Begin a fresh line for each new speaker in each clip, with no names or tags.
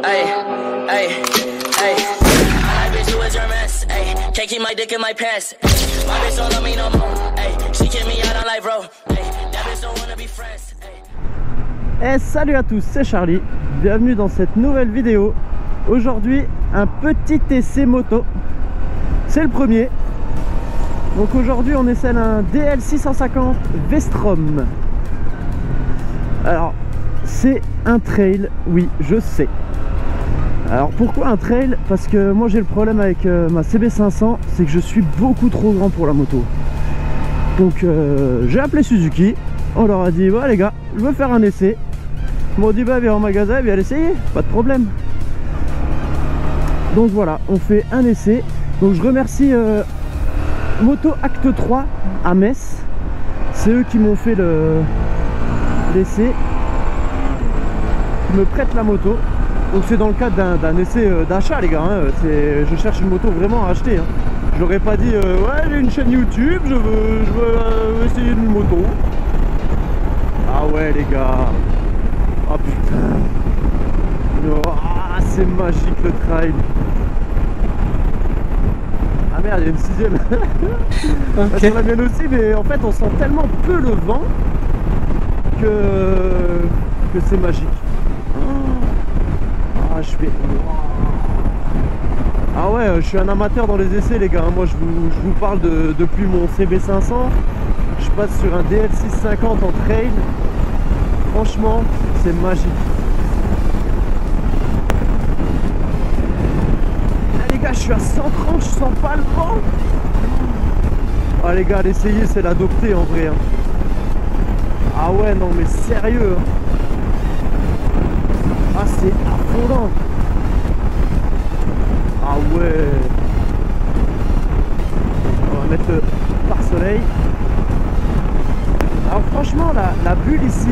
Hey, hey, hey. My bitch, who is your mess? Hey, can't keep my dick in my pants. My bitch don't love me no more. Hey, she kick me out on life, bro. Hey, that bitch don't wanna be friends.
Hey, salut à tous, c'est Charlie. Bienvenue dans cette nouvelle vidéo. Aujourd'hui, un petit essai moto. C'est le premier. Donc aujourd'hui, on essaie un DL650 V-Strom. Alors, c'est un trail, oui, je sais. Alors pourquoi un trail? Parce que moi j'ai le problème avec ma CB500, c'est que je suis beaucoup trop grand pour la moto. Donc j'ai appelé Suzuki, on leur a dit, ouais les gars, je veux faire un essai. Ils m'ont dit, bah viens en magasin, viens l'essayer, pas de problème. Donc voilà, on fait un essai. Donc je remercie Moto Acte 3 à Metz. C'est eux qui m'ont fait l'essai. Ils me prêtent la moto. Donc c'est dans le cadre d'un essai d'achat les gars, hein. Je cherche une moto vraiment à acheter, hein. Je leur ai pas dit ouais j'ai une chaîne YouTube, je veux essayer une moto. Ah ouais les gars. Ah putain. Oh, c'est magique le trail. Ah merde, il y a une sixième. Okay. Sur la mienne aussi, mais en fait on sent tellement peu le vent que c'est magique. Ah ouais, je suis un amateur dans les essais les gars. Moi je vous parle depuis mon CB500. Je passe sur un DL650 en trail. Franchement, c'est magique. Là les gars, je suis à 130, je sens pas le vent. Ah les gars, l'essayer c'est l'adopter en vrai, hein. Ah ouais, non mais sérieux, hein. Ah c'est affolant. Ah ouais. On va mettre le pare-soleil. Alors franchement la bulle ici,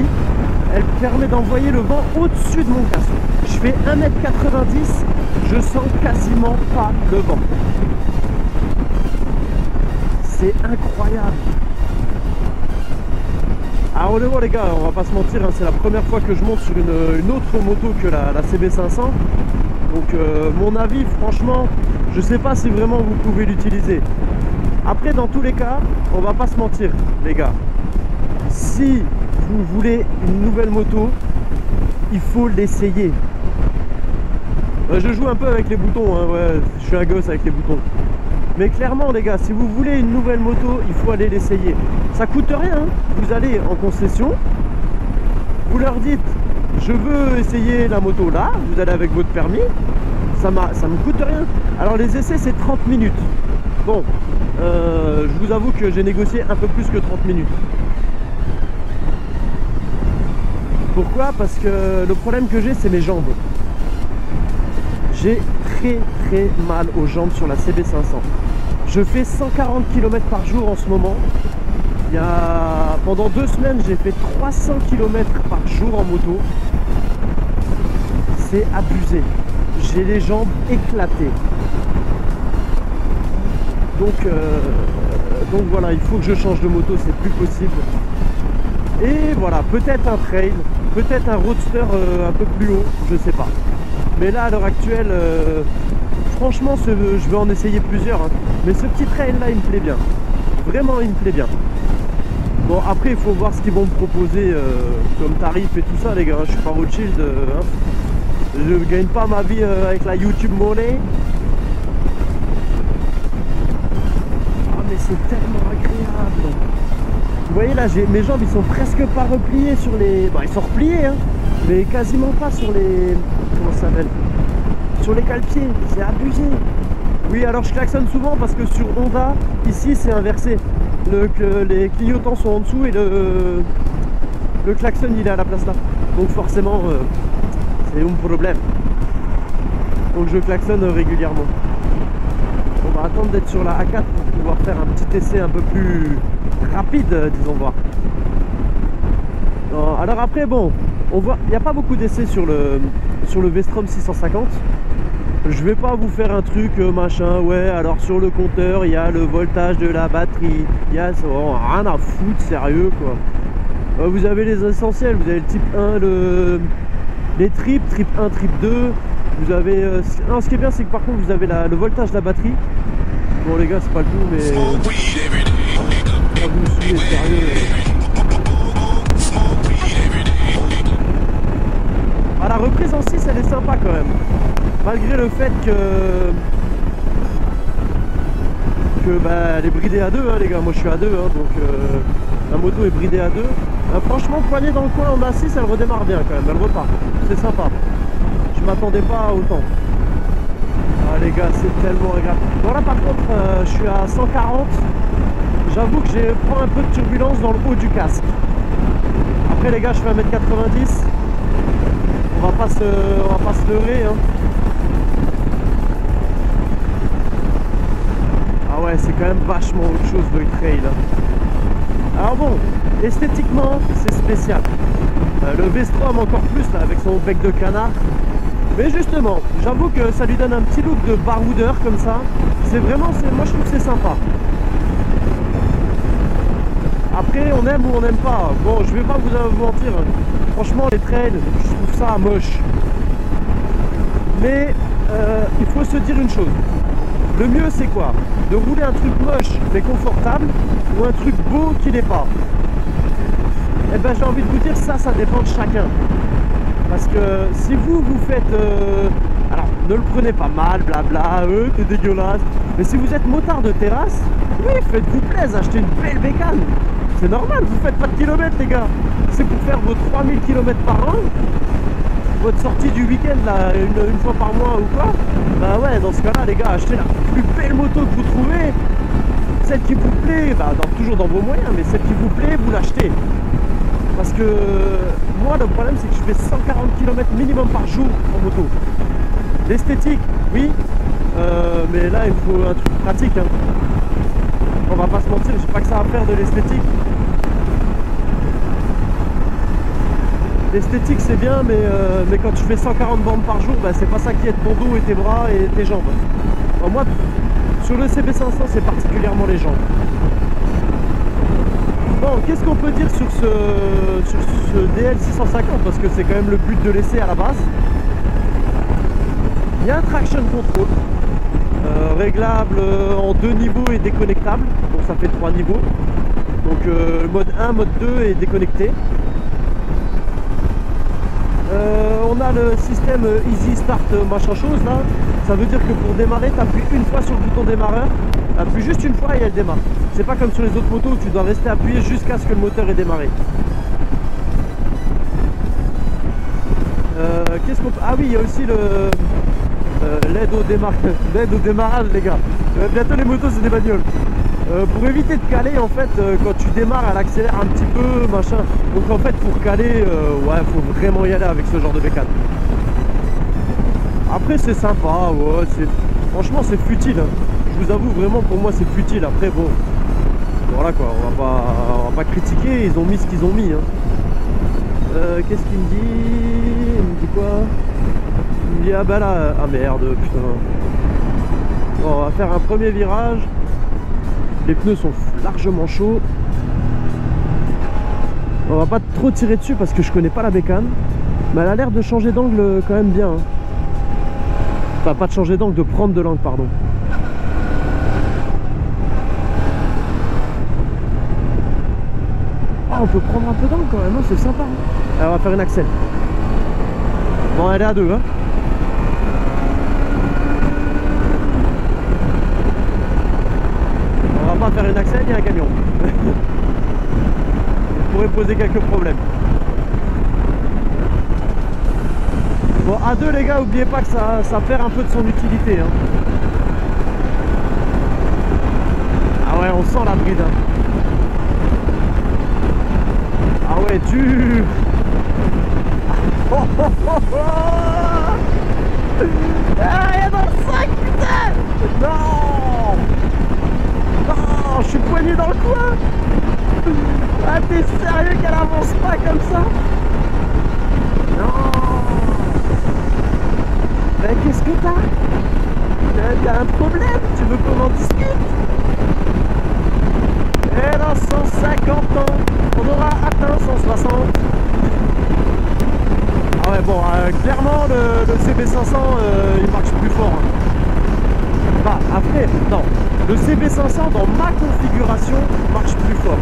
elle permet d'envoyer le vent au-dessus de mon casque. Je fais 1m90, je sens quasiment pas le vent. C'est incroyable. Alors honnêtement les gars, on va pas se mentir, hein, c'est la première fois que je monte sur une autre moto que la CB500. Donc mon avis franchement, je sais pas si vraiment vous pouvez l'utiliser. Après dans tous les cas, on va pas se mentir les gars. Si vous voulez une nouvelle moto, il faut l'essayer. Je joue un peu avec les boutons, hein, ouais, je suis un gosse avec les boutons. Mais clairement les gars, si vous voulez une nouvelle moto, il faut aller l'essayer. Ça coûte rien, hein. Vous allez en concession, vous leur dites je veux essayer la moto là, vous allez avec votre permis, ça me coûte rien. Alors les essais c'est 30 minutes. Bon, je vous avoue que j'ai négocié un peu plus que 30 minutes. Pourquoi? Parce que le problème que j'ai c'est mes jambes. J'ai très mal aux jambes sur la CB500. Je fais 140 km par jour en ce moment. Pendant 2 semaines j'ai fait 300 km par jour en moto. C'est abusé. J'ai les jambes éclatées. Donc voilà, il faut que je change de moto, c'est plus possible. Et voilà, peut-être un trail, peut-être un roadster un peu plus haut, je sais pas. Mais là à l'heure actuelle, franchement je vais en essayer plusieurs, hein. Mais ce petit trail là il me plaît bien. Vraiment il me plaît bien. Bon après il faut voir ce qu'ils vont me proposer comme tarif et tout ça les gars. Je suis pas Rothschild, hein. Je gagne pas ma vie avec la YouTube Money. Ah mais c'est tellement agréable. Vous voyez là, mes jambes ils sont presque pas repliées sur les... Bon ils sont repliés hein, mais quasiment pas sur les... Comment ça s'appelle? Sur les cale-pieds, c'est abusé. Oui alors je klaxonne souvent parce que sur Honda, ici c'est inversé. Les clignotants sont en dessous et le klaxon il est à la place là. Donc forcément c'est un problème. Donc je klaxonne régulièrement. On va attendre d'être sur la A4 pour pouvoir faire un petit essai un peu plus rapide, disons voir. Alors après bon, on voit, il n'y a pas beaucoup d'essais sur le V-Strom 650. Je vais pas vous faire un truc machin, ouais alors sur le compteur il y a le voltage de la batterie, il y a rien à foutre, sérieux quoi. Vous avez les essentiels, vous avez le type 1, les tripes, trip 1, trip 2, Vous avez... non, ce qui est bien, c'est que par contre, vous avez le voltage de la batterie. Bon, les gars, c'est pas le tout, mais... Là, vous me suivez, sérieux. Ah, la reprise en 6, elle est sympa quand même. Malgré le fait que bah, elle est bridée à 2, hein, les gars. Moi, je suis à 2, hein, donc la moto est bridée à 2. Franchement, poignée dans le coin en A6, elle redémarre bien quand même. Elle repart. C'est sympa. Je m'attendais pas à autant. Ah les gars, c'est tellement agréable. Bon là par contre, je suis à 140. J'avoue que j'ai prends un peu de turbulence dans le haut du casque. Après les gars, je fais 1m90. On va pas se leurrer, hein. Ah ouais, c'est quand même vachement autre chose le trail, hein. Alors bon, esthétiquement, c'est spécial. Le V-Strom encore plus là, avec son bec de canard. Mais justement, j'avoue que ça lui donne un petit look de baroudeur comme ça. C'est vraiment, moi je trouve que c'est sympa. Après, on aime ou on n'aime pas. Bon, je vais pas vous mentir. Franchement, les trails, je trouve ça moche. Mais il faut se dire une chose. Le mieux, c'est quoi? De rouler un truc moche mais confortable ou un truc beau qui n'est pas? Eh ben, j'ai envie de vous dire, ça dépend de chacun. Parce que si vous faites... alors, ne le prenez pas mal, blabla, t'es dégueulasse. Mais si vous êtes motard de terrasse, oui, faites-vous plaisir, achetez une belle bécane. C'est normal, vous faites pas de kilomètres, les gars. C'est pour faire vos 3000 km par an. Votre sortie du week-end, là, une fois par mois ou quoi. Bah ouais, dans ce cas-là, les gars, achetez la plus belle moto que vous trouvez. Celle qui vous plaît, bah, toujours dans vos moyens, mais celle qui vous plaît, vous l'achetez. Parce que moi, le problème, c'est que je fais 140 km minimum par jour en moto. L'esthétique, oui, mais là, il faut un truc pratique, hein. On va pas se mentir, j'ai pas que ça à faire de l'esthétique. L'esthétique, c'est bien, mais quand tu fais 140 bandes par jour, bah, c'est pas ça qui aide ton dos et tes bras et tes jambes. Alors moi, sur le CB500, c'est particulièrement les jambes. Bon, qu'est-ce qu'on peut dire sur ce DL650, parce que c'est quand même le but de l'essai à la base. Il y a un traction control réglable en 2 niveaux et déconnectable, donc ça fait 3 niveaux. Donc mode 1, mode 2 est déconnecté. On a le système Easy Start machin chose là. Ça veut dire que pour démarrer, tu appuies une fois sur le bouton démarreur, appuie juste une fois et elle démarre. C'est pas comme sur les autres motos où tu dois rester appuyé jusqu'à ce que le moteur ait démarré. Qu'est-ce qu'on peut... Ah oui, il y a aussi l'aide au démarrage, les gars. Bientôt les motos c'est des bagnoles. Pour éviter de caler, en fait, quand tu démarres, elle accélère un petit peu, machin. Donc en fait, pour caler, ouais, faut vraiment y aller avec ce genre de bécane. Après, c'est sympa, ouais, franchement, c'est futile. Hein. Je vous avoue, vraiment, pour moi, c'est futile. Après, bon, voilà quoi, on va pas critiquer, ils ont mis ce qu'ils ont mis. Hein. Qu'est-ce qu'il me dit? Il me dit quoi? Il me dit, ah bah là, ah merde, putain. Bon, on va faire un premier virage. Les pneus sont largement chauds. On va pas trop tirer dessus parce que je connais pas la bécane. Mais elle a l'air de changer d'angle quand même bien. Hein. Enfin, pas de changer d'angle, de prendre de l'angle, pardon. Ah, on peut prendre un peu d'angle quand même, hein, c'est sympa. Hein. Alors, on va faire une accel. Bon, elle est à 2, hein. On va pas faire une accel, il y a un camion. Il pourrait poser quelques problèmes. Bon, à 2 les gars, n'oubliez pas que ça perd un peu de son utilité. Hein. Ah ouais, on sent la bride. Hein. Ah ouais, dur. Oh, oh, oh, oh. Ah, il est dans le sac, putain. Non. Non, je suis poigné dans le coin. Ah, t'es sérieux qu'elle avance pas comme ça? Non. Mais qu'est-ce que t'as? T'as un problème? Tu veux qu'on en discute? Et dans 150 ans, on aura atteint 160. Ah ouais, bon, clairement le CB500 il marche plus fort. Bah après, non, le CB500 dans ma configuration marche plus fort.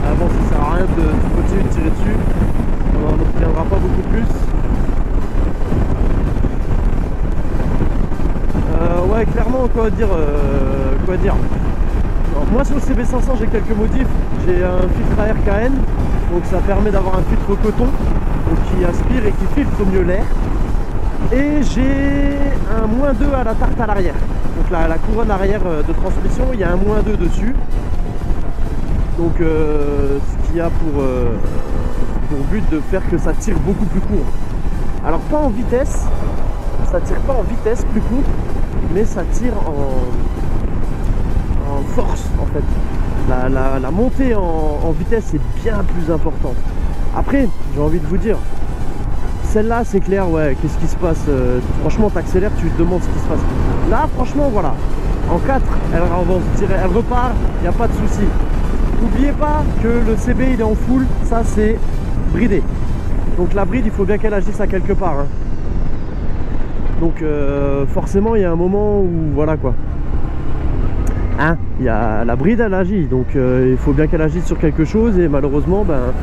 Ah bon, ça sert à rien de continuer de tirer dessus, on n'obtiendra pas beaucoup plus. Ouais, clairement, quoi dire. Alors, moi sur le CB500 j'ai quelques modifs. J'ai un filtre à air KN, donc ça permet d'avoir un filtre coton donc qui aspire et qui filtre mieux l'air. Et j'ai un -2 à la tarte à l'arrière. Donc la couronne arrière de transmission, il y a un -2 dessus. Donc ce qui a pour but de faire que ça tire beaucoup plus court. Alors pas en vitesse, ça tire pas en vitesse plus court, mais ça tire en force en fait. La montée en vitesse est bien plus importante. Après, j'ai envie de vous dire, celle-là c'est clair, ouais, qu'est-ce qui se passe, franchement t'accélères, tu te demandes ce qui se passe. Là franchement voilà, en 4 elle avance, elle repart, il n'y a pas de souci. N'oubliez pas que le CB il est en full, ça c'est bridé. Donc la bride il faut bien qu'elle agisse à quelque part hein. Donc forcément il y a un moment où voilà quoi hein, il y a la bride elle agit, donc il faut bien qu'elle agisse sur quelque chose. Et malheureusement ben,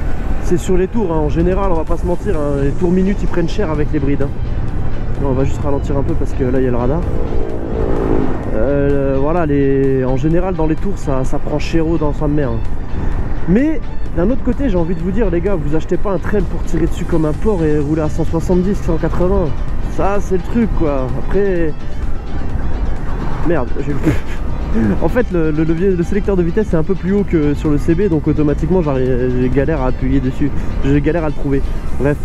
c'est sur les tours hein. En général on va pas se mentir hein, les tours minutes ils prennent cher avec les brides hein. Non, on va juste ralentir un peu parce que là il y a le radar. Voilà, en général dans les tours ça prend chéro dans sa mère hein. Mais d'un autre côté j'ai envie de vous dire les gars, vous achetez pas un trail pour tirer dessus comme un porc et rouler à 170, 180. Ça c'est le truc quoi. Après merde, j'ai le coup. En fait le levier, le sélecteur de vitesse est un peu plus haut que sur le CB, donc automatiquement j'ai galère à appuyer dessus, j'ai galère à le trouver. Bref,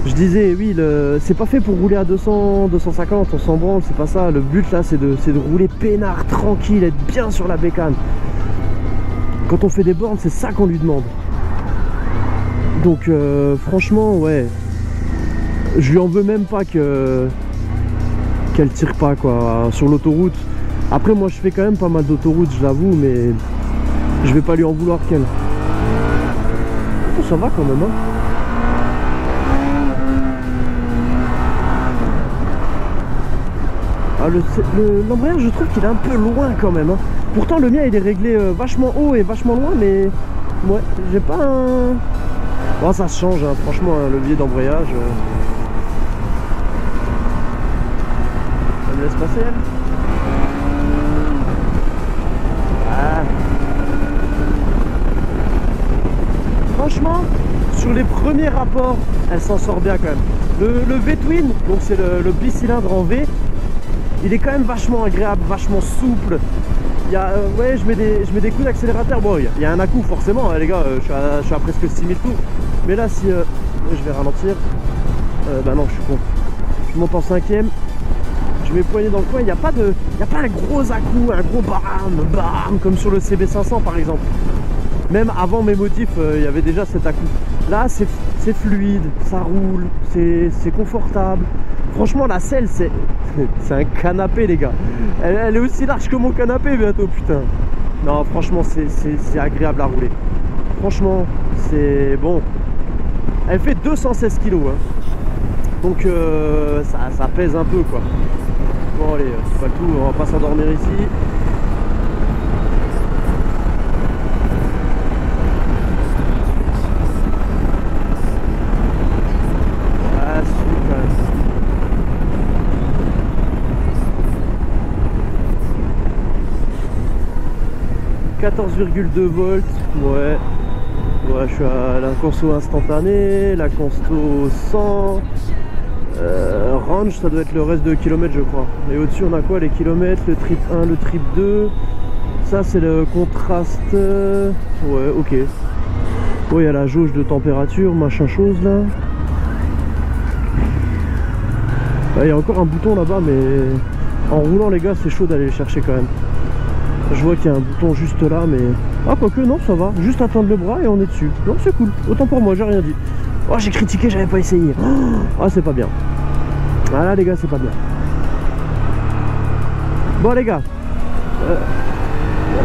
je disais oui, c'est pas fait pour rouler à 200, 250, on s'en branle, c'est pas ça. Le but là c'est de rouler peinard, tranquille, être bien sur la bécane. Quand on fait des bornes c'est ça qu'on lui demande. Donc franchement ouais, je lui en veux même pas qu'elle tire pas quoi sur l'autoroute. Après moi je fais quand même pas mal d'autoroutes, je l'avoue, mais je vais pas lui en vouloir qu'elle. Oh, ça va quand même hein. Ah, l'embrayage je trouve qu'il est un peu loin quand même hein. Pourtant le mien il est réglé vachement haut et vachement loin, mais ouais, j'ai pas un... Bon, ça se change hein, franchement un levier d'embrayage ça me laisse passer elle. Ah. Franchement sur les premiers rapports elle s'en sort bien quand même. Le V-Twin, donc c'est le bicylindre en V, il est quand même vachement agréable, vachement souple. Il y a, ouais, je mets des coups d'accélérateur. Bon, il y a un à-coup forcément, hein, les gars, je suis à presque 6000 tours. Mais là, si je vais ralentir, bah non, je suis con. Je monte en 5ème, je mets poignet dans le coin. Il n'y a pas un gros à-coup, un gros bam, comme sur le CB500 par exemple. Même avant mes modifs, il y avait déjà cet à-coup. Là, c'est fluide, ça roule, c'est confortable. Franchement la selle c'est un canapé les gars. Elle est aussi large que mon canapé bientôt putain. Non franchement c'est agréable à rouler. Franchement c'est bon. Elle fait 216 kg hein. Donc ça pèse un peu quoi. Bon allez, c'est pas le tout, on va pas s'endormir ici. Ah super. 14,2 volts, ouais, je suis à la conso instantanée, la conso 100, range ça doit être le reste de kilomètres je crois. Et au-dessus on a quoi, les kilomètres, le trip 1, le trip 2, ça c'est le contraste, ouais ok. Ouais, il y a la jauge de température, machin chose là. Il y a encore un bouton là-bas, mais en roulant les gars c'est chaud d'aller le chercher quand même. Je vois qu'il y a un bouton juste là, mais... Ah, quoique, non, ça va. Juste attendre le bras et on est dessus. Non, c'est cool. Autant pour moi, j'ai rien dit. Oh, j'ai critiqué, j'avais pas essayé. Ah, c'est pas bien. Ah là, les gars, c'est pas bien. Bon, les gars. On va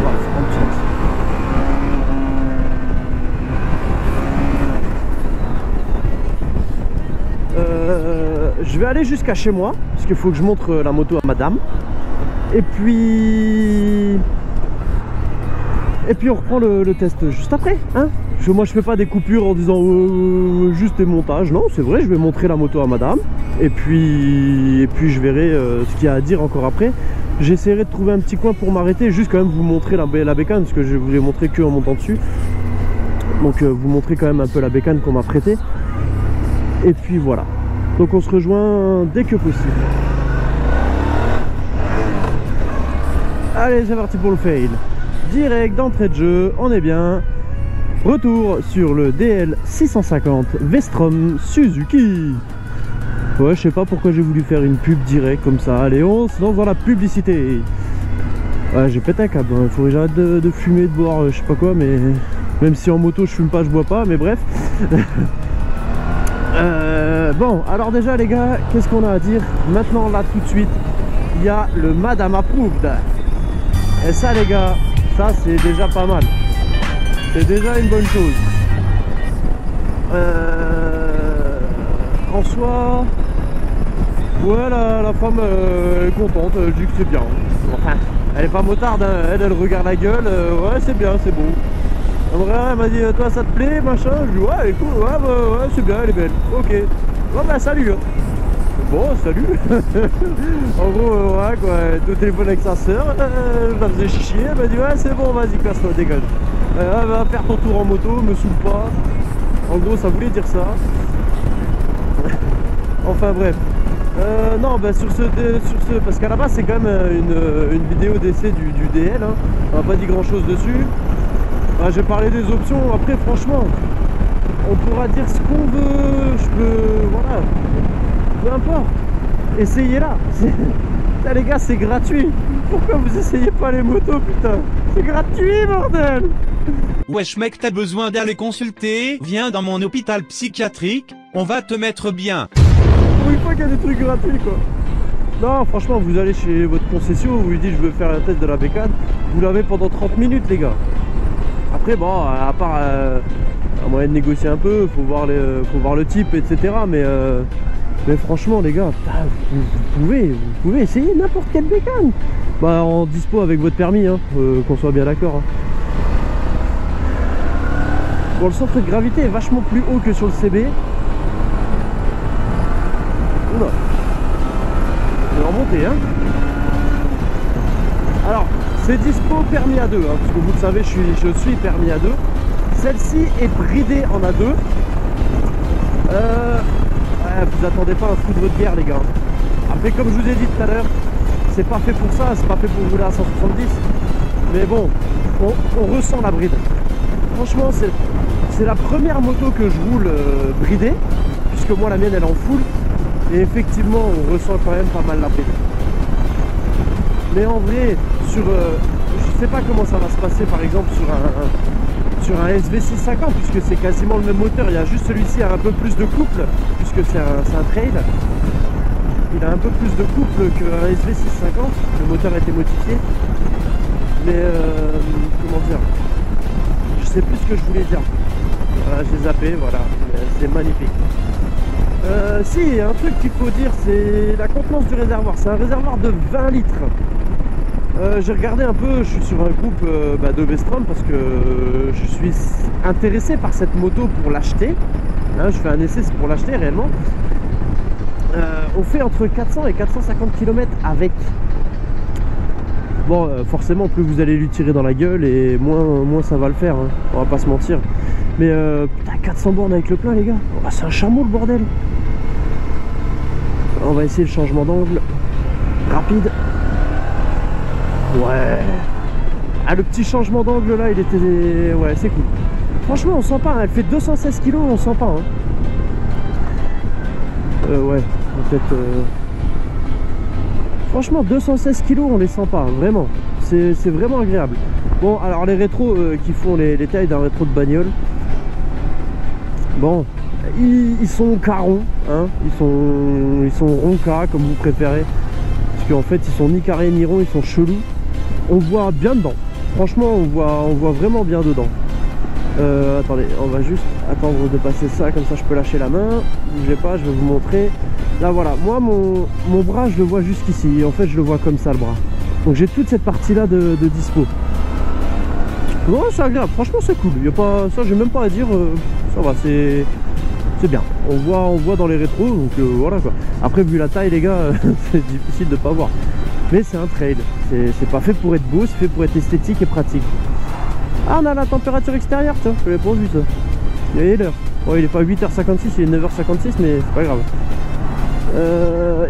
prendre chance. Je vais aller jusqu'à chez moi, parce qu'il faut que je montre la moto à madame. Et puis on reprend le test juste après, hein. Moi je fais pas des coupures en disant juste des montages, non c'est vrai, je vais montrer la moto à madame. Et puis je verrai ce qu'il y a à dire encore après. J'essaierai de trouver un petit coin pour m'arrêter, juste quand même vous montrer la bécane, parce que je vous l'ai montré que en montant dessus. Donc vous montrer quand même un peu la bécane qu'on m'a prêtée. Et puis voilà. Donc on se rejoint dès que possible. Allez, c'est parti pour le fail. Direct d'entrée de jeu, on est bien. Retour sur le DL 650 V-Strom Suzuki. Ouais, je sais pas pourquoi j'ai voulu faire une pub direct comme ça. Allez, on se lance dans la publicité. Ouais, j'ai pété un câble. Il faudrait que j'arrête de fumer, de boire, je sais pas quoi, mais même si en moto je fume pas, je bois pas, mais bref. Bon, alors déjà les gars, qu'est-ce qu'on a à dire? Maintenant, là, tout de suite, il y a le Madame Approved. Et ça les gars, ça c'est déjà pas mal. C'est déjà une bonne chose. En soi, ouais, la femme est contente, elle dit que c'est bien. Enfin, elle est pas motarde, hein. Elle regarde la gueule, ouais c'est bien, c'est beau. Elle m'a dit, toi ça te plaît, machin? Je dis, ouais elle est cool, ouais c'est bien, elle est belle. Ok, ouais bah salut. Bon, salut. En gros, ouais quoi, elle était au téléphone avec sa soeur, je la faisais chier, elle m'a dit, ouais c'est bon, vas-y, casse-toi, dégage. Va faire ton tour en moto, me saoule pas. En gros, ça voulait dire ça. Enfin bref. Non, bah sur ce, parce qu'à la base c'est quand même une vidéo d'essai du DL, hein. On n'a pas dit grand chose dessus. J'ai parlé des options. Après franchement, on pourra dire ce qu'on veut. Voilà, peu importe, essayez-la. Les gars, c'est gratuit. Pourquoi vous essayez pas les motos, putain? C'est gratuit, bordel.
Wesh mec, t'as besoin d'aller consulter? Viens dans mon hôpital psychiatrique, on va te mettre bien.
Pour une fois qu'il y a des trucs gratuits quoi. Non franchement, vous allez chez votre concession, vous lui dites je veux faire un test de la bécane, vous l'avez pendant 30 minutes les gars. Après bon, à part un moyen de négocier un peu, faut voir le type, etc. Mais franchement les gars, vous pouvez essayer n'importe quelle bécane. Bah en dispo avec votre permis, hein, qu'on soit bien d'accord. Hein. Bon, le centre de gravité est vachement plus haut que sur le CB. Oula. On est remonté, hein. Alors, c'est dispo permis à 2, hein, parce que vous le savez, je suis permis à 2. Celle-ci est bridée en A2. Vous attendez pas un foudre de guerre, les gars. Après, comme je vous ai dit tout à l'heure, c'est pas fait pour ça, c'est pas fait pour rouler à 170. Mais bon, on ressent la bride. Franchement, c'est la première moto que je roule bridée, puisque moi la mienne elle est en full. Et effectivement, on ressent quand même pas mal la bride. Mais en vrai, je sais pas comment ça va se passer par exemple sur un SV650, puisque c'est quasiment le même moteur. Il y a juste celui-ci a un peu plus de couple, puisque c'est un trail. Il a un peu plus de couple qu'un SV650. Le moteur a été modifié. Mais comment dire, je sais plus ce que je voulais dire. Voilà, j'ai zappé, voilà, c'est magnifique. Si, un truc qu'il faut dire, c'est la contenance du réservoir. C'est un réservoir de 20 litres. J'ai regardé un peu, je suis sur un groupe de V-Strom parce que je suis intéressé par cette moto pour l'acheter. Hein, je fais un essai, c'est pour l'acheter réellement. On fait entre 400 et 450 km avec. Bon, forcément, plus vous allez lui tirer dans la gueule et moins ça va le faire, hein. On va pas se mentir. Mais putain, 400 bornes avec le plein, les gars. Oh, c'est un chameau le bordel. On va essayer le changement d'angle rapide. Ouais. Ah, le petit changement d'angle là, il était... Ouais, c'est cool. Franchement, on sent pas, hein. Elle fait 216 kg, on sent pas, hein. Ouais, peut-être... Franchement, 216 kg, on les sent pas, vraiment. C'est vraiment agréable. Bon, alors les rétros qui font les tailles d'un rétro de bagnole, bon, ils sont carrons, hein. Ils sont ronds-carrés, comme vous préférez. Parce qu'en fait, ils sont ni carrés ni ronds, ils sont chelous. On voit bien dedans. Franchement, on voit vraiment bien dedans. Attendez, on va juste attendre de passer ça, comme ça je peux lâcher la main. Bougez pas, je vais vous montrer. Là voilà, moi mon bras je le vois jusqu'ici, en fait je le vois comme ça le bras. Donc j'ai toute cette partie là de dispo. Bon, c'est agréable, franchement c'est cool, y a pas, ça j'ai même pas à dire, ça va, c'est bien. On voit dans les rétros, donc voilà quoi. Après vu la taille les gars, c'est difficile de pas voir. Mais c'est un trail, c'est pas fait pour être beau, c'est fait pour être esthétique et pratique. Ah, on a la température extérieure, tiens, je l'avais pas vu ça. Il y a l'heure. Bon, il est pas 8h56, il est 9h56, mais c'est pas grave.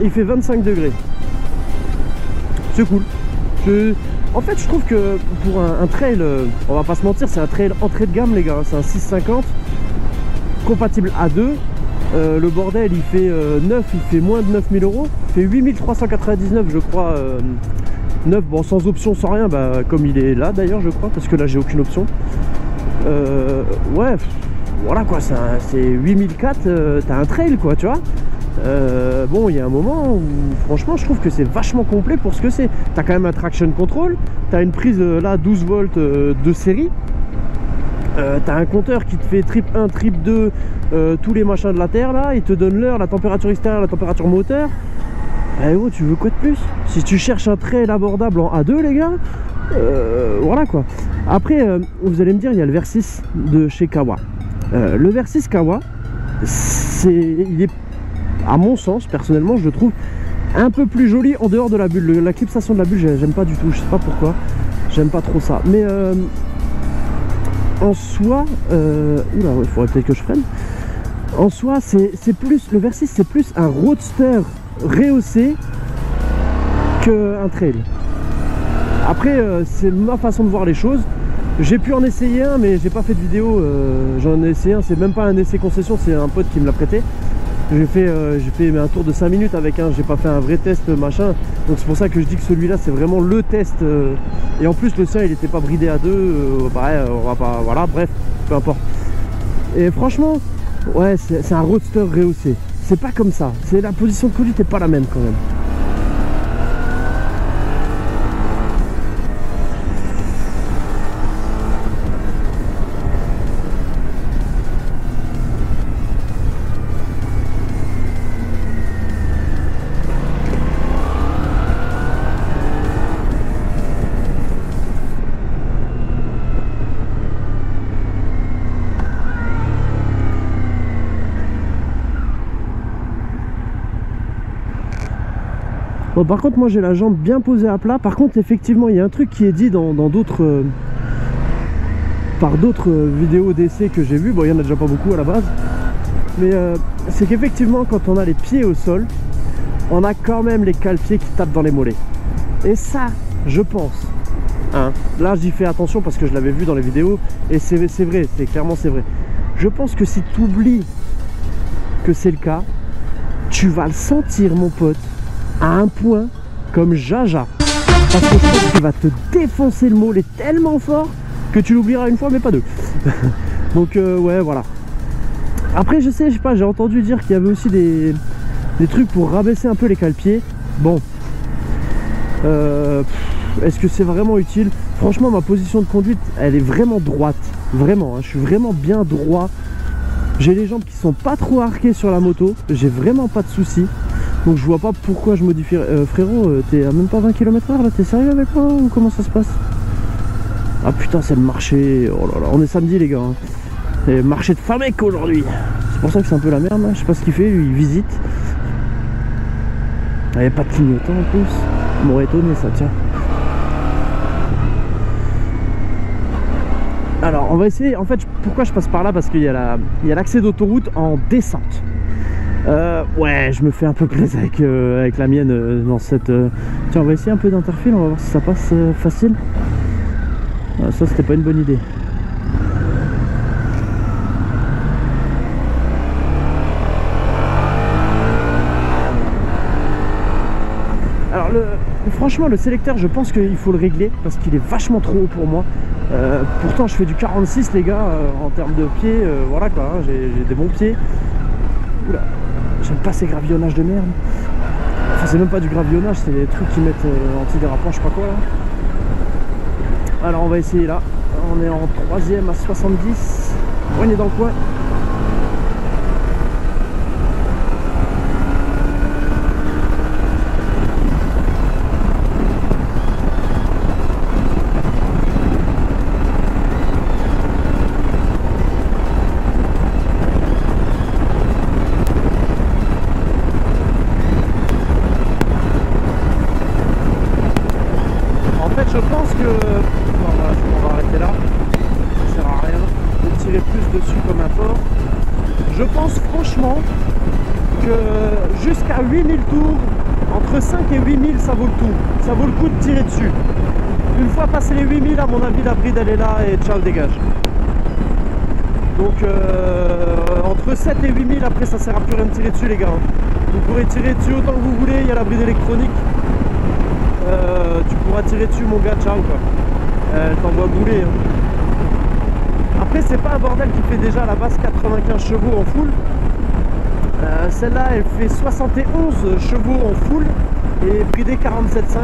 Il fait 25 degrés. C'est cool. En fait, je trouve que pour un trail, on va pas se mentir, c'est un trail entrée de gamme, les gars. C'est un 650 compatible A2. Le bordel, il fait il fait moins de 9000 €. Il fait 8399, je crois. 9, bon, sans option, sans rien, bah, comme il est là d'ailleurs, je crois, parce que là j'ai aucune option. Ouais, voilà quoi, c'est 8004, t'as un trail quoi, tu vois. Bon, il y a un moment où franchement je trouve que c'est vachement complet pour ce que c'est. T'as quand même un traction control, t'as une prise là 12 volts de série, t'as un compteur qui te fait trip 1, trip 2, tous les machins de la terre là, il te donne l'heure, la température extérieure, la température moteur. Eh oh, tu veux quoi de plus? Si tu cherches un trail abordable en A2 les gars, voilà quoi. Après vous allez me dire, il y a le Versys de chez Kawa. Le Versys Kawa, il est, à mon sens personnellement, je le trouve un peu plus joli en dehors de la bulle. La clipsation de la bulle, j'aime pas du tout, je sais pas pourquoi, j'aime pas trop ça. Mais en soi, oula, ouais, il faudrait peut-être que je freine. En soi, c'est plus, le Versys c'est plus un roadster rehaussé qu'un trail. Après c'est ma façon de voir les choses. J'ai pu en essayer un, mais j'ai pas fait de vidéo. J'en ai essayé un, c'est même pas un essai concession, c'est un pote qui me l'a prêté. J'ai fait un tour de 5 minutes avec un, j'ai pas fait un vrai test machin. Donc c'est pour ça que je dis que celui-là c'est vraiment le test. Et en plus le sien il était pas bridé à deux. Pareil, on va pas, voilà, bref, peu importe. Et franchement, ouais, c'est un roadster rehaussé. C'est pas comme ça, c'est la position de conduite n'est pas la même quand même. Bon, par contre moi j'ai la jambe bien posée à plat. Par contre effectivement il y a un truc qui est dit dans d'autres par d'autres vidéos d'essai que j'ai vu. Bon, il y en a déjà pas beaucoup à la base, mais c'est qu'effectivement quand on a les pieds au sol, on a quand même les cale-pieds qui tapent dans les mollets. Et ça, je pense, hein, là j'y fais attention parce que je l'avais vu dans les vidéos et c'est vrai, clairement c'est vrai. Je pense que si tu oublies que c'est le cas, tu vas le sentir mon pote à un point comme Jaja, parce que je pense qu'il va te défoncer le mollet tellement fort que tu l'oublieras une fois mais pas deux. Donc ouais, voilà. Après je sais pas, j'ai entendu dire qu'il y avait aussi des trucs pour rabaisser un peu les cale-pieds. Bon, est-ce que c'est vraiment utile? Franchement ma position de conduite elle est vraiment droite, vraiment, hein, je suis vraiment bien droit. J'ai les jambes qui sont pas trop arquées sur la moto, j'ai vraiment pas de soucis. Donc je vois pas pourquoi je modifierais. Frérot, t'es à même pas 20 km/h là, t'es sérieux avec moi ou comment ça se passe? Ah putain, c'est le marché. Oh là là, on est samedi les gars, hein. C'est le marché de Famec aujourd'hui. C'est pour ça que c'est un peu la merde, hein. Je sais pas ce qu'il fait, lui il visite. Il n'y a pas de clignotant en plus. Il m'aurait étonné ça, tiens. Alors on va essayer, en fait pourquoi je passe par là? Parce qu'il y a l'accès d'autoroute en descente. Ouais, je me fais un peu plaisir avec la mienne dans cette... Tiens, on va essayer un peu d'interfile, on va voir si ça passe facile. Ça c'était pas une bonne idée. Alors franchement le sélecteur je pense qu'il faut le régler parce qu'il est vachement trop haut pour moi. Pourtant je fais du 46 les gars, en termes de pieds, voilà quoi, hein, j'ai des bons pieds. Oula, j'aime pas ces gravillonnages de merde. Enfin c'est même pas du gravillonnage, c'est des trucs qui mettent anti-dérapant, je sais pas quoi là. Alors on va essayer là, On est en 3e à 70. On est dans le coin. Je pense que... Bon, voilà, on va arrêter là. Ça sert à rien de tirer plus dessus comme un porc. Je pense franchement que jusqu'à 8000 tours, entre 5 et 8000, ça vaut le tout. Ça vaut le coup de tirer dessus. Une fois passé les 8000, à mon avis, la bride elle est là et ciao, dégage. Donc entre 7 et 8000, après ça sert à plus rien de tirer dessus, les gars. Vous pourrez tirer dessus autant que vous voulez, il y a la bride électronique. Tu pourras tirer dessus, mon gars, ciao quoi. Elle t'envoie bouler. Hein. Après, c'est pas un bordel qui fait déjà à la base 95 chevaux en full. Celle-là, elle fait 71 chevaux en full et bridée 47,5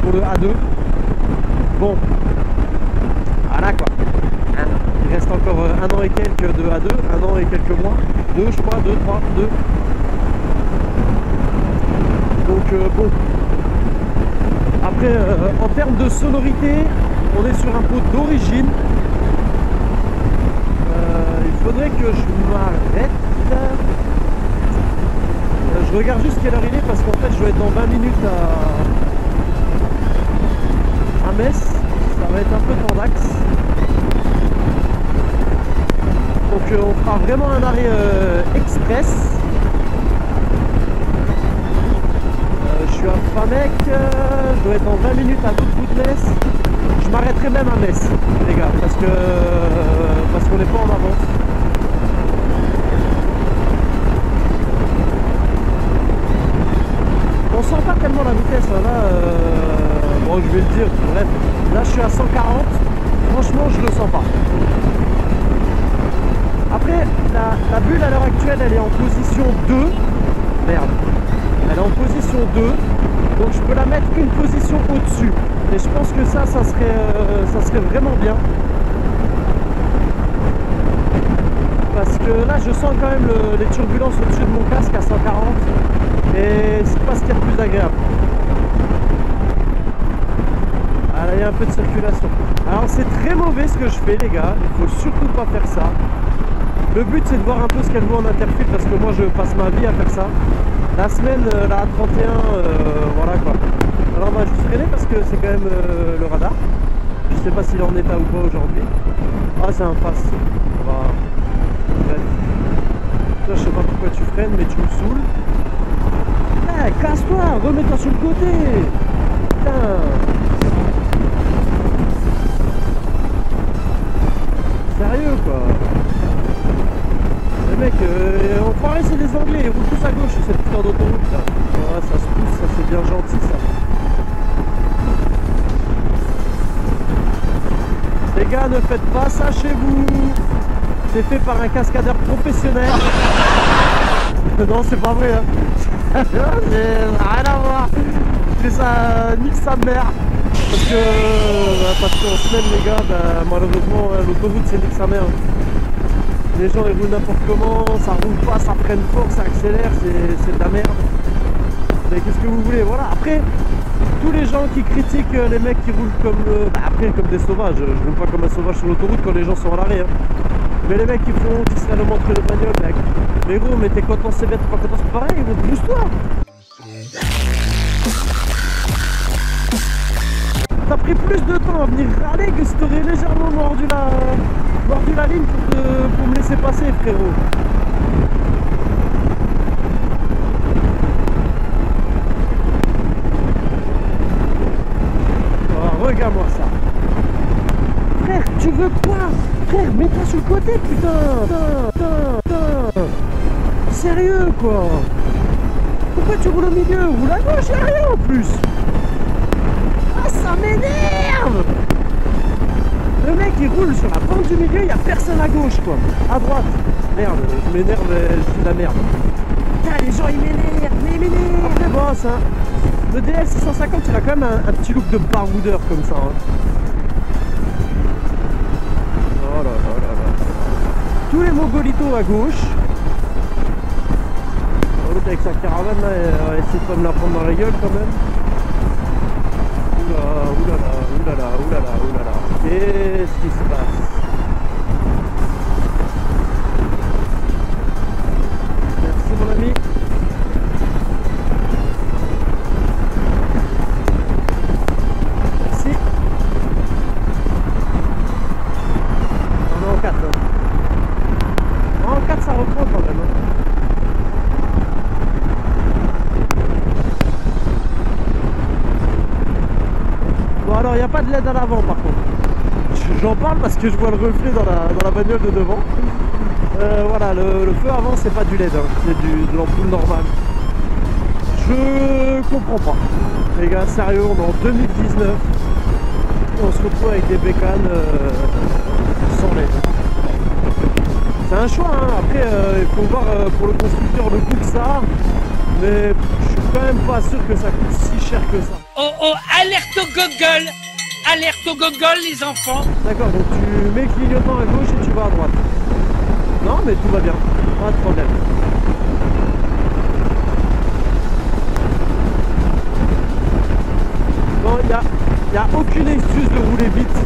pour le A2. Bon, voilà quoi. Hein. Il reste encore un an et quelques de A2, un an et quelques mois. 2, je crois, 2, 3, 2. Donc, bon. Après, en termes de sonorité, on est sur un pot d'origine. Il faudrait que je m'arrête. Je regarde juste quelle heure il est parce qu'en fait je dois être dans 20 minutes à Metz. Ça va être un peu tendax. Donc on fera vraiment un arrêt express. Je suis à Famec, je dois être dans 20 minutes à l'autre bout de Metz. Je m'arrêterai même à Metz, les gars, parce qu'on n'est pas en avance. On sent pas tellement la vitesse, hein. Là, bon, je vais le dire, bref, là je suis à 140, franchement je le sens pas. Après, la bulle à l'heure actuelle, elle est en position 2, merde. Elle est en position 2, donc je peux la mettre une position au-dessus. Et je pense que ça serait vraiment bien. Parce que là, je sens quand même les turbulences au-dessus de mon casque à 140. Et c'est pas ce qu'il y a de plus agréable. Ah, là, il y a un peu de circulation. Alors, c'est très mauvais ce que je fais, les gars. Il faut surtout pas faire ça. Le but, c'est de voir un peu ce qu'elle vaut en interfile, parce que moi, je passe ma vie à faire ça. La semaine, la A31, voilà quoi. Alors on va juste freiner parce que c'est quand même le radar. Je sais pas s'il est en état ou pas aujourd'hui. Ah, c'est un face. On va... Bref. Toi, je sais pas pourquoi tu freines, mais tu me saoules. Eh, casse-toi, remets-toi sur le côté. Putain. Sérieux quoi. Les mecs, enfoirés, c'est les Anglais, ils roulent tous à gauche sur cette putain d'autoroute là. Ah, ça se pousse, ça c'est bien gentil ça. Les gars, ne faites pas ça chez vous. C'est fait par un cascadeur professionnel. Non, c'est pas vrai. Hein. Rien à voir. Je fais ça, nique sa mère. Parce qu'en semaine, les gars, bah, malheureusement, l'autoroute c'est nique sa mère. Les gens ils roulent n'importe comment, ça roule pas, ça freine fort, ça accélère, c'est de la merde. Mais qu'est-ce que vous voulez, voilà. Après, tous les gens qui critiquent les mecs qui roulent comme comme des sauvages, je roule pas comme un sauvage sur l'autoroute quand les gens sont à l'arrêt. Hein. Mais les mecs qui seraient le montre de bagnole, mec. Mais gros, mais t'es content c'est bête, t'es pas content c'est pareil, gros, bouge-toi. T'as pris plus de temps à venir râler que si t'aurais légèrement mordu la ligne pour me laisser passer, frérot. Oh, regarde-moi ça. Frère, tu veux quoi? Frère, mets-toi sur le côté, putain. Sérieux, quoi. Pourquoi tu roules au milieu? Roule à gauche, y'a rien en plus. Ah, ça m'énerve. Le mec il roule sur la pente du milieu, il n'y a personne à gauche quoi. À droite. Merde, je m'énerve, je dis de la merde. Putain, les gens ils m'énervent, mais ils m'énervent. Après boss hein. Le DL 650 il a quand même un petit look de baroudeur comme ça. Hein. tous les Mogolitos à gauche. L'autre avec sa caravane là, elle va essayer de pas me la prendre dans la gueule quand même. Oulala, oulala, oulala, oulala. Qu'est-ce qui se passe? Merci mon ami. Merci. On est en 4. Hein. En 4 ça reprend quand même. Hein. Bon alors il n'y a pas de LED à l'avant par contre. J'en parle parce que je vois le reflet dans la bagnole de devant. Voilà, le feu avant c'est pas du LED, hein, c'est de l'ampoule normale. Je comprends pas. Les gars, sérieux, on est en 2019. On se retrouve avec des bécanes sans LED. C'est un choix, hein. Après il faut voir pour le constructeur le coût que ça a. Mais je suis quand même pas sûr que ça coûte si cher que ça.
Oh oh, alerte au Google! Alerte au Google les enfants!
D'accord, donc tu mets le clignotant à gauche et tu vas à droite. Non mais tout va bien, pas de problème. Non, il n'y a aucune excuse de rouler vite.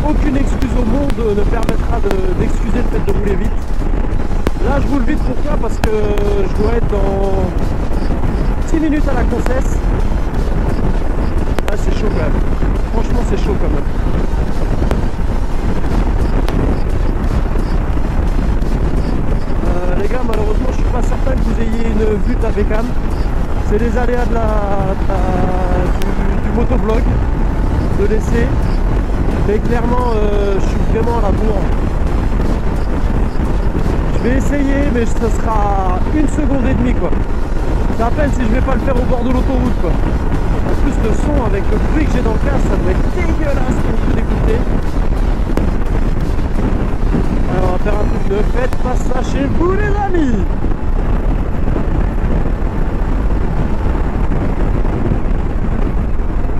Aucune excuse au monde ne permettra d'excuser le fait de rouler vite. Là je roule vite, pourquoi? Parce que je dois être dans 6 minutes à la Concesse. Ah c'est chaud quand même. Franchement c'est chaud quand même. Les gars, malheureusement je suis pas certain que vous ayez une vue de la bécane. C'est les aléas du motovlog, de l'essai. Mais clairement je suis vraiment à la bourre. Je vais essayer mais ce sera 1 seconde et demie quoi. C'est à peine si je vais pas le faire au bord de l'autoroute quoi. En plus le son avec le bruit que j'ai dans le casque, ça doit être dégueulasse pour tout d'écouter. Alors on va faire un truc, ne faites pas ça chez vous les amis.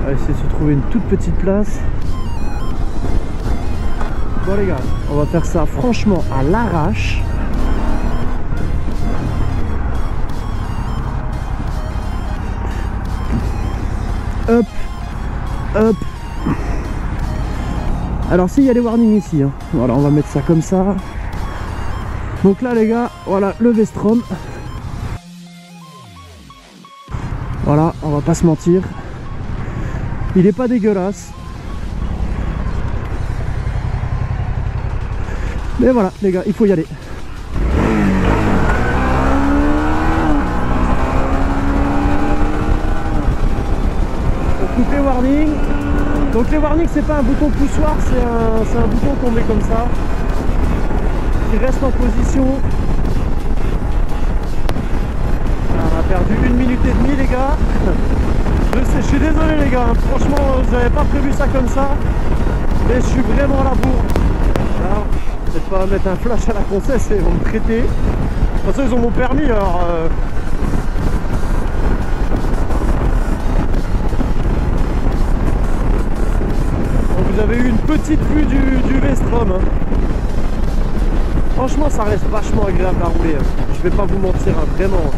On va essayer de se trouver une toute petite place. Bon les gars, on va faire ça franchement à l'arrache. Hop, hop. Alors s'il y a des warnings ici, hein. Voilà, on va mettre ça comme ça. Donc là les gars, voilà le Vestrom. Voilà, on va pas se mentir. Il est pas dégueulasse. Mais voilà les gars, il faut y aller. Les warnings. Donc les warnings c'est pas un bouton poussoir, c'est un bouton qu'on met comme ça, qui reste en position. Alors, on a perdu 1 minute et demie les gars. Je suis désolé les gars, franchement j'avais pas prévu ça comme ça, mais je suis vraiment à la bourre. Alors, peut-être pas mettre un flash à la Concesse et ils vont me traiter. De toute façon ils ont mon permis alors vous avez eu une petite vue du Vestrom. Hein. Franchement ça reste vachement agréable à rouler. Hein. Je vais pas vous mentir, hein. Vraiment.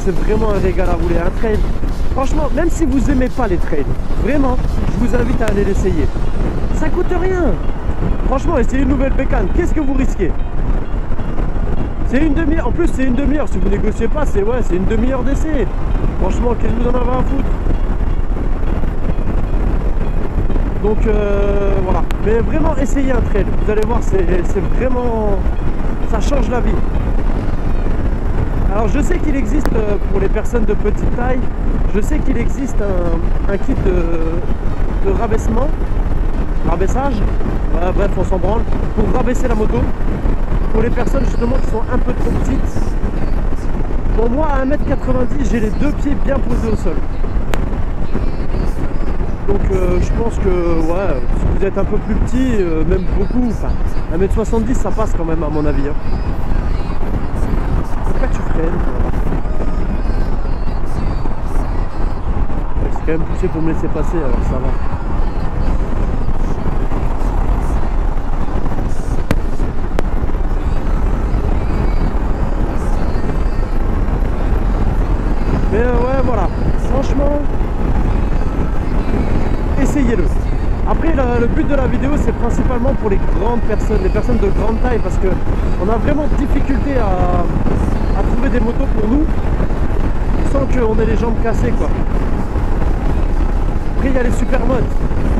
C'est vraiment un régal à rouler. Un trail. Franchement, même si vous aimez pas les trails, vraiment, je vous invite à aller l'essayer. Ça coûte rien. Franchement, essayez une nouvelle bécane. Qu'est-ce que vous risquez? C'est une demi-heure. En plus, c'est une demi-heure. Si vous négociez pas, c'est une demi-heure d'essai. Franchement, qu'est-ce que vous en avez à foutre? Donc voilà, mais vraiment essayez un trail, vous allez voir, c'est vraiment, ça change la vie. Alors je sais qu'il existe pour les personnes de petite taille, je sais qu'il existe un kit de rabaissage, ouais, bref on s'en branle, pour rabaisser la moto, pour les personnes justement qui sont un peu trop petites. Bon moi à 1m90 j'ai les 2 pieds bien posés au sol. Donc je pense que ouais, si vous êtes un peu plus petit, même beaucoup, enfin 1m70 ça passe quand même à mon avis. Hein. Pourquoi tu freines? C'est quand même poussé pour me laisser passer, alors ça va. franchement, essayez-le. Après, le but de la vidéo, c'est principalement pour les grandes personnes, les personnes de grande taille, parce qu'on a vraiment difficulté à trouver des motos pour nous sans qu'on ait les jambes cassées, quoi. Après, il y a les supermodes.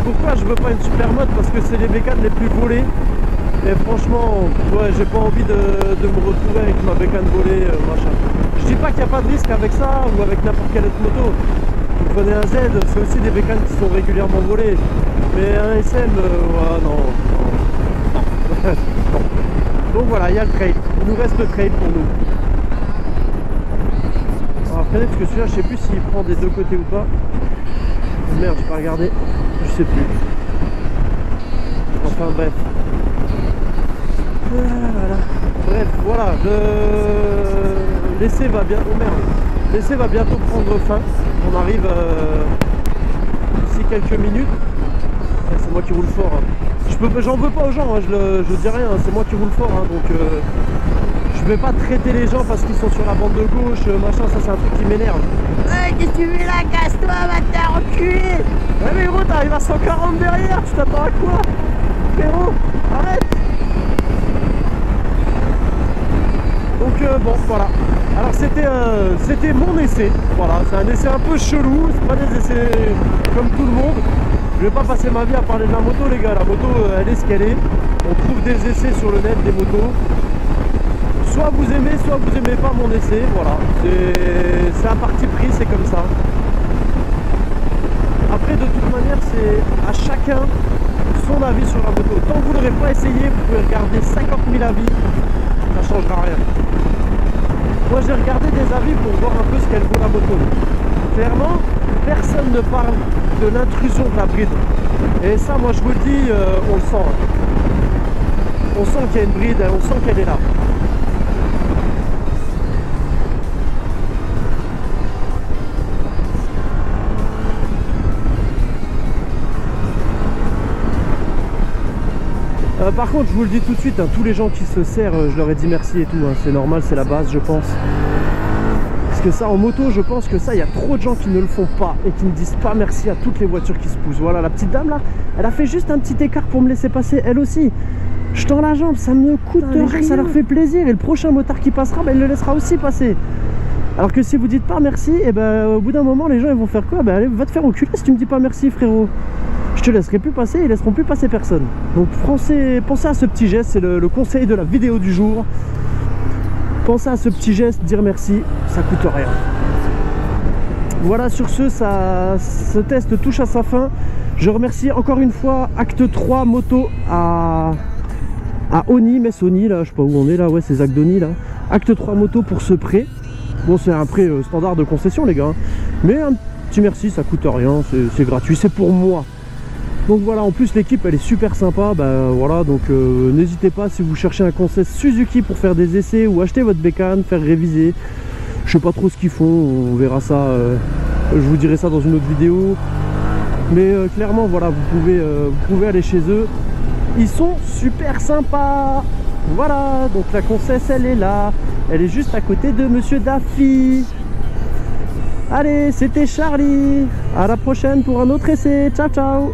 Pourquoi je veux pas une supermode? Parce que c'est les bécanes les plus volées. Et franchement, ouais, j'ai pas envie de me retrouver avec ma bécane volée, machin. Je dis pas qu'il n'y a pas de risque avec ça ou avec n'importe quelle autre moto. Vous prenez un Z, c'est aussi des bécanes qui sont régulièrement volées. Mais un SM, ouais, non. Non. Donc voilà, il y a le trail. Il nous reste le trail pour nous. On va freiner parce que celui-là, je sais plus s'il prend des deux côtés ou pas. Merde, j'ai pas regardé. Je sais plus. Enfin bref. Voilà. Bref, voilà. L'essai va bientôt. Oh merde. L'essai va bientôt prendre fin. On arrive d'ici quelques minutes. C'est moi qui roule fort. Hein. J'en veux pas aux gens, hein. Je dis rien, c'est moi qui roule fort. Hein. Donc je vais pas traiter les gens parce qu'ils sont sur la bande de gauche, machin, ça c'est un truc qui m'énerve. Hey, qu'est-ce que tu fais là? Casse-toi, va te faire enculer. Ouais mais gros, t'arrives à 140 derrière, tu t'attends à quoi? Frérot, arrête. Donc bon, voilà. Alors c'était mon essai. Voilà, c'est un essai un peu chelou, c'est pas des essais comme tout le monde. Je vais pas passer ma vie à parler de la moto, les gars. La moto, elle est ce qu'elle est. On trouve des essais sur le net, des motos. Soit vous aimez pas mon essai, voilà. C'est un parti pris, c'est comme ça. Après, de toute manière, c'est à chacun son avis sur la moto. Tant que vous n'aurez pas essayé, vous pouvez regarder 50 000 avis, ça changera rien. Moi, j'ai regardé des avis pour voir un peu ce qu'elle vaut la moto. Clairement, personne ne parle de l'intrusion de la bride. Et ça, moi, je vous le dis, on le sent. On sent qu'il y a une bride, on sent qu'elle est là. Par contre, je vous le dis tout de suite, hein, tous les gens qui se serrent, je leur ai dit merci et tout, hein, c'est normal, c'est la base, je pense. Parce que ça, en moto, je pense que ça, il y a trop de gens qui ne le font pas et qui ne disent pas merci à toutes les voitures qui se poussent. Voilà, la petite dame là, elle a fait juste un petit écart pour me laisser passer, elle aussi. Je tends la jambe, ça me coûte rien, ça leur fait plaisir. Et le prochain motard qui passera, ben, il le laissera aussi passer. Alors que si vous dites pas merci, et ben, au bout d'un moment, les gens ils vont faire quoi? Ben, allez, va te faire enculer si tu me dis pas merci, frérot. Je te laisserai plus passer, ils laisseront plus passer personne. Donc pensez à ce petit geste, c'est le conseil de la vidéo du jour. Pensez à ce petit geste, dire merci, ça coûte rien. Voilà, sur ce test touche à sa fin. Je remercie encore une fois Acte 3 Moto à Oni, Metz-Oni, là, je sais pas où on est là, ouais c'est Zach Doni là. Acte 3 Moto pour ce prêt. Bon, c'est un prêt standard de concession les gars. Mais un petit merci, ça coûte rien, c'est gratuit, c'est pour moi. Donc voilà, en plus l'équipe elle est super sympa, bah voilà, donc n'hésitez pas si vous cherchez un conseil Suzuki pour faire des essais ou acheter votre bécane, faire réviser. Je sais pas trop ce qu'ils font, on verra ça, je vous dirai ça dans une autre vidéo. Mais clairement voilà, vous pouvez aller chez eux, ils sont super sympas. Voilà, donc la concesse elle est là, elle est juste à côté de Monsieur Daffy. Allez, c'était Charlie, à la prochaine pour un autre essai, ciao ciao.